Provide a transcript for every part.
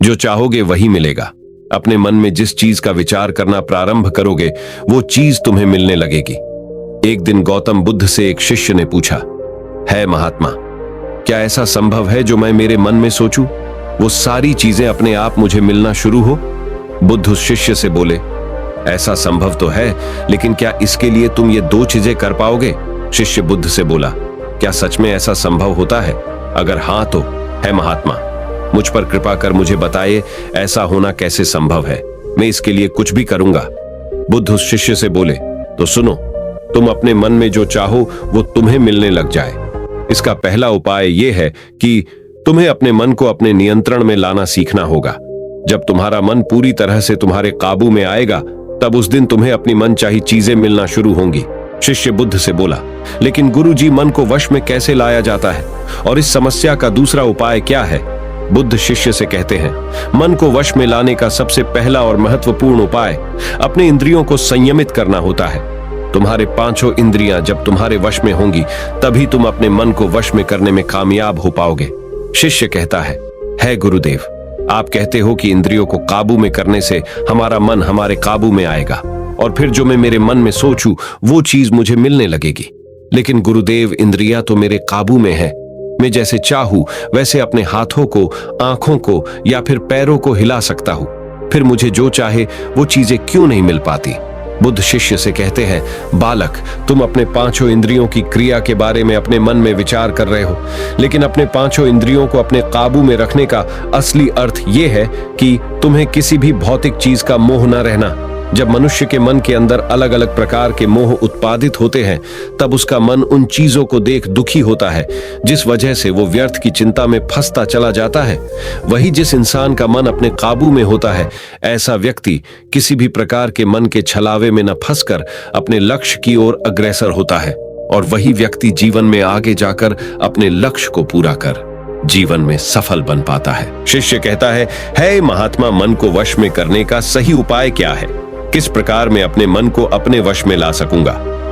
जो चाहोगे वही मिलेगा। अपने मन में जिस चीज का विचार करना प्रारंभ करोगे वो चीज तुम्हें मिलने लगेगी। एक दिन गौतम बुद्ध से एक शिष्य ने पूछा, है महात्मा, क्या ऐसा संभव है जो मैं मेरे मन में सोचूं वो सारी चीजें अपने आप मुझे मिलना शुरू हो? बुद्ध उस शिष्य से बोले, ऐसा संभव तो है, लेकिन क्या इसके लिए तुम ये दो चीजें कर पाओगे? शिष्य बुद्ध से बोला, क्या सच में ऐसा संभव होता है? अगर हाँ तो है महात्मा, मुझ पर कृपा कर मुझे बताइए ऐसा होना कैसे संभव है, मैं इसके लिए कुछ भी करूंगा। बुद्ध उस शिष्य से बोले, तो सुनो, तुम अपने मन में जो चाहो वो तुम्हें मिलने लग जाए। इसका पहला उपाय यह है कि तुम्हें अपने मन को अपने नियंत्रण में लाना सीखना होगा। जब तुम्हारा मन पूरी तरह से तुम्हारे काबू में आएगा तब उस दिन तुम्हें अपनी मनचाही चीजें मिलना शुरू होंगी। शिष्य बुद्ध से बोला, लेकिन गुरुजी, मन को वश में कैसे लाया जाता है और इस समस्या का दूसरा उपाय क्या है? बुद्ध शिष्य से कहते हैं, मन को वश में लाने का सबसे पहला और महत्वपूर्ण उपाय अपने इंद्रियों को संयमित करना होता है। तुम्हारे पांचों इंद्रियां जब तुम्हारे वश में होंगी तभी तुम अपने मन को वश में करने में कामयाब हो पाओगे। शिष्य कहता है गुरुदेव, आप कहते हो कि इंद्रियों को काबू में करने से हमारा मन हमारे काबू में आएगा और फिर जो मैं मेरे मन में सोचूं वो चीज मुझे मिलने लगेगी। लेकिन गुरुदेव, इंद्रियां तो मेरे काबू में है। मैं जैसे चाहूं वैसे अपने हाथों को, आंखों को या फिर पैरों को हिला सकता हूं, फिर मुझे जो चाहे वो चीजें क्यों नहीं मिल पाती? बुद्ध शिष्य से कहते हैं, बालक, तुम अपने पांचों इंद्रियों की क्रिया के बारे में अपने मन में विचार कर रहे हो, लेकिन अपने पांचों इंद्रियों को अपने काबू में रखने का असली अर्थ यह है कि तुम्हें किसी भी भौतिक चीज का मोह न रहना। जब मनुष्य के मन के अंदर अलग अलग प्रकार के मोह उत्पादित होते हैं तब उसका मन उन चीजों को देख दुखी होता है जिस वजह से वो व्यर्थ की चिंता में फंसता चला जाता है। वही जिस इंसान का मन अपने काबू में होता है, ऐसा व्यक्ति किसी भी प्रकार के मन के छलावे में न फंसकर अपने लक्ष्य की ओर अग्रसर होता है और वही व्यक्ति जीवन में आगे जाकर अपने लक्ष्य को पूरा कर जीवन में सफल बन पाता है। शिष्य कहता है महात्मा, मन को वश में करने का सही उपाय क्या है? किस प्रकार मैं अपने मन को अपने वश में ला सकूंगा?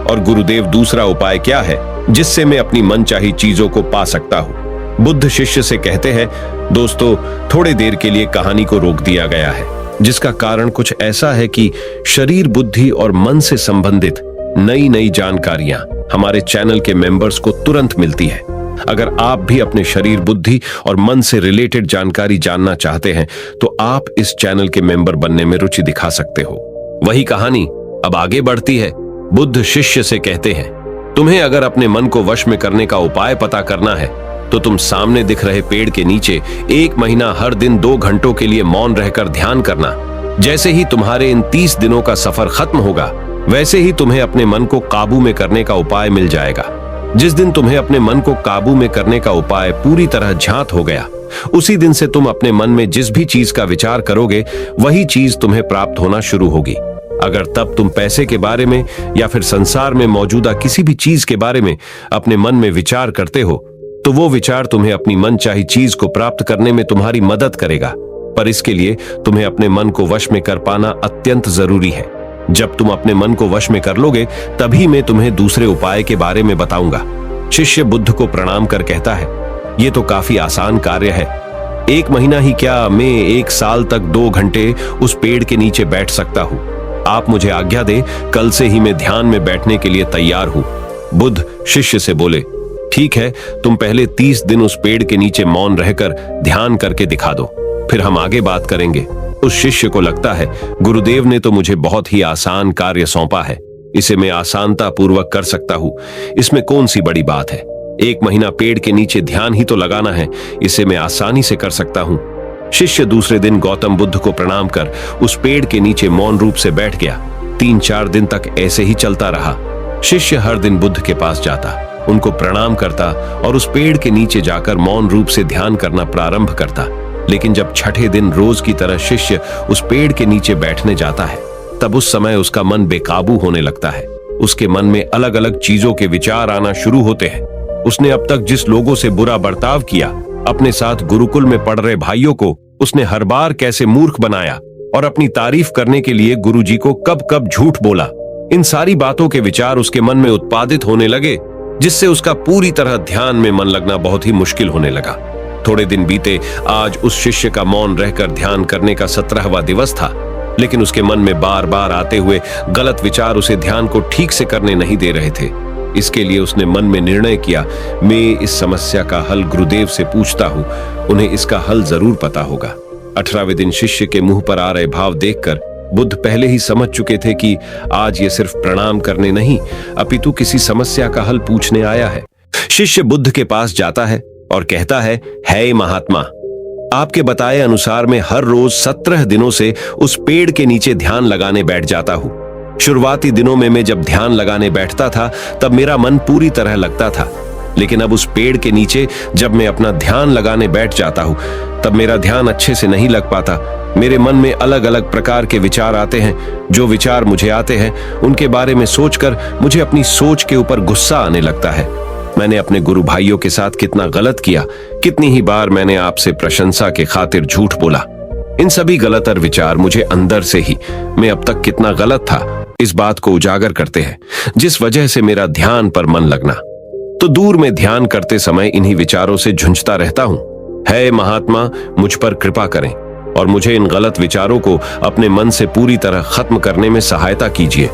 और गुरुदेव, दूसरा उपाय क्या है जिससे मैं अपनी मनचाही चीजों को पा सकता हूं? बुद्ध शिष्य से कहते हैं, दोस्तों, थोड़ी देर के लिए कहानी को रोक दिया गया है, जिसका कारण कुछ ऐसा है कि शरीर, बुद्धि और मन से संबंधित नई नई जानकारियां हमारे चैनल के मेंबर्स को तुरंत मिलती है। अगर आप भी अपने शरीर, बुद्धि और मन से रिलेटेड जानकारी जानना चाहते हैं तो आप इस चैनल के मेंबर बनने में रुचि दिखा सकते हो। वही कहानी अब आगे बढ़ती है। बुद्ध शिष्य से कहते हैं, तुम्हें अगर अपने मन को वश में करने का उपाय पता करना है तो तुम सामने दिख रहे पेड़ के नीचे 1 महीना हर दिन 2 घंटों के लिए मौन रहकर ध्यान करना। जैसे ही तुम्हारे इन 30 दिनों का सफर खत्म होगा वैसे ही तुम्हें अपने मन को काबू में करने का उपाय मिल जाएगा। जिस दिन तुम्हें अपने मन को काबू में करने का उपाय पूरी तरह झांत हो गया, उसी दिन से तुम अपने मन में जिस भी चीज का विचार करोगे वही चीज तुम्हें प्राप्त होना शुरू होगी। अगर तब तुम पैसे के बारे में या फिर संसार में मौजूदा किसी भी चीज के बारे में अपने मन में विचार करते हो तो वो विचार तुम्हें अपनी मनचाही चीज को प्राप्त करने में तुम्हारी मदद करेगा। पर इसके लिए तुम्हें अपने मन को वश में कर पाना अत्यंत जरूरी है। जब तुम अपने मन को वश में कर लोगे तभी मैं तुम्हें दूसरे उपाय के बारे में बताऊंगा। शिष्य बुद्ध को प्रणाम कर कहता है, ये तो काफी आसान कार्य है। 1 महीना ही क्या, मैं 1 साल तक 2 घंटे उस पेड़ के नीचे बैठ सकता हूँ। आप मुझे आज्ञा दे, कल से ही मैं ध्यान में बैठने के लिए तैयार हूँ। बुद्ध शिष्य से बोले, ठीक है, तुम पहले 30 दिन उस पेड़ के नीचे मौन रहकर ध्यान करके दिखा दो, फिर हम आगे बात करेंगे। उस शिष्य को लगता है, गुरुदेव ने तो मुझे बहुत ही आसान कार्य सौंपा है, इसे मैं आसानता पूर्वक कर सकता हूँ, इसमें कौन सी बड़ी बात है। 1 महीना पेड़ के नीचे ध्यान ही तो लगाना है, इसे मैं आसानी से कर सकता हूँ। शिष्य दूसरे दिन गौतम बुद्ध को प्रणाम कर उस पेड़ के नीचे मौन रूप से बैठ गया। 3-4 दिन तक ऐसे ही चलता रहा। शिष्य हर दिन बुद्ध के पास जाता, उनको प्रणाम करता और उस पेड़ के नीचे जाकर मौन रूप से ध्यान करना प्रारंभ करता। लेकिन जब छठे दिन रोज की तरह शिष्य उस पेड़ के नीचे बैठने जाता है तब उस समय उसका मन बेकाबू होने लगता है। उसके मन में अलग अलग चीजों के विचार आना शुरू होते हैं। उसने अब तक जिस लोगों से बुरा बर्ताव किया, अपने साथ गुरुकुल में पढ़ रहे भाइयों को उसने हर बार कैसे मूर्ख बनाया और अपनी तारीफ करने के लिए गुरुजी को कब कब झूठ बोला, इन सारी बातों के विचार उसके मन में उत्पादित होने लगे, जिससे उसका पूरी तरह ध्यान में मन लगना बहुत ही मुश्किल होने लगा। थोड़े दिन बीते, आज उस शिष्य का मौन रहकर ध्यान करने का 17वां दिवस था, लेकिन उसके मन में बार बार आते हुए गलत विचार उसे ध्यान को ठीक से करने नहीं दे रहे थे। इसके लिए उसने मन में निर्णय किया, मैं इस समस्या का हल गुरुदेव से पूछता हूँ, उन्हें इसका हल जरूर पता होगा। 18वें दिन शिष्य के मुंह पर आ रहे भाव देखकर बुद्ध पहले ही समझ चुके थे कि आज ये सिर्फ प्रणाम करने नहीं, अपितु किसी समस्या का हल पूछने आया है। शिष्य बुद्ध के पास जाता है और कहता है महात्मा, आपके बताए अनुसार मैं हर रोज 17 दिनों से उस पेड़ के नीचे ध्यान लगाने बैठ जाता हूँ। शुरुआती दिनों में मैं जब ध्यान लगाने बैठता था तब मेरा मन पूरी तरह लगता था, लेकिन अब उस पेड़ के नीचे जब मैं अपना ध्यान लगाने बैठ जाता हूँ तब मेरा ध्यान अच्छे से नहीं लग पाता। मेरे मन में अलग अलग प्रकार के विचार आते हैं। जो विचार मुझे आते हैं उनके बारे में सोचकर मुझे अपनी सोच के ऊपर गुस्सा आने लगता है। मैंने अपने गुरु भाइयों के साथ कितना गलत किया, कितनी ही बार मैंने आपसे प्रशंसा के खातिर झूठ बोला। इन सभी गलतर विचार मुझे अंदर से ही मैं अब तक कितना गलत था इस बात को उजागर करते हैं, जिस वजह से मेरा ध्यान पर मन लगना। तो दूर में ध्यान करते समय इन्हीं विचारों से झुंझता रहता हूँ। है महात्मा, मुझ पर कृपा करें और मुझे इन गलत विचारों को अपने मन से पूरी तरह खत्म करने में सहायता कीजिए।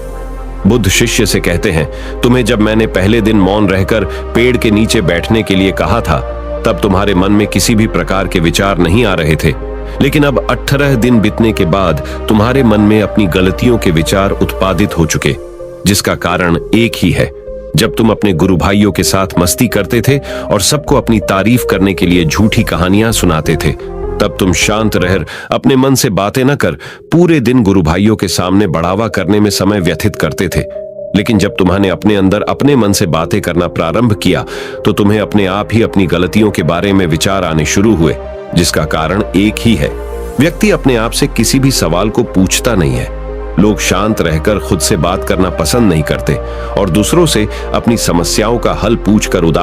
बुद्ध शिष्य से कहते हैं, तुम्हें जब मैंने पहले दिन मौन रहकर पेड़ के नीचे बैठने के लिए कहा था तब तुम्हारे मन में किसी भी प्रकार के विचार नहीं आ रहे थे, लेकिन अब 18 दिन बीतने के बाद तुम्हारे मन में अपनी गलतियों के विचार उत्पादित हो चुके, जिसका कारण एक ही है। जब तुम अपने गुरु भाइयों के साथ मस्ती करते थे और सबको अपनी तारीफ करने के लिए झूठी कहानियां सुनाते थे, तब तुम शांत रह अपने मन से बातें न कर पूरे दिन गुरु भाइयों के सामने बढ़ावा करने में समय व्यतीत करते थे। लेकिन जब तुम्हारे अपने अंदर अपने मन से बातें करना प्रारंभ किया तो तुम्हें अपने आप ही अपनी गलतियों के बारे में विचार आने शुरू हुए, जिसका कारण एक ही है। व्यक्ति अपने आप से किसी भी सवाल को पूछता नहीं है। लोग शांत रहकर खुद से बात करना पसंद नहीं करते और दूसरों से अपनी समस्याओं का हल पूछकर उदास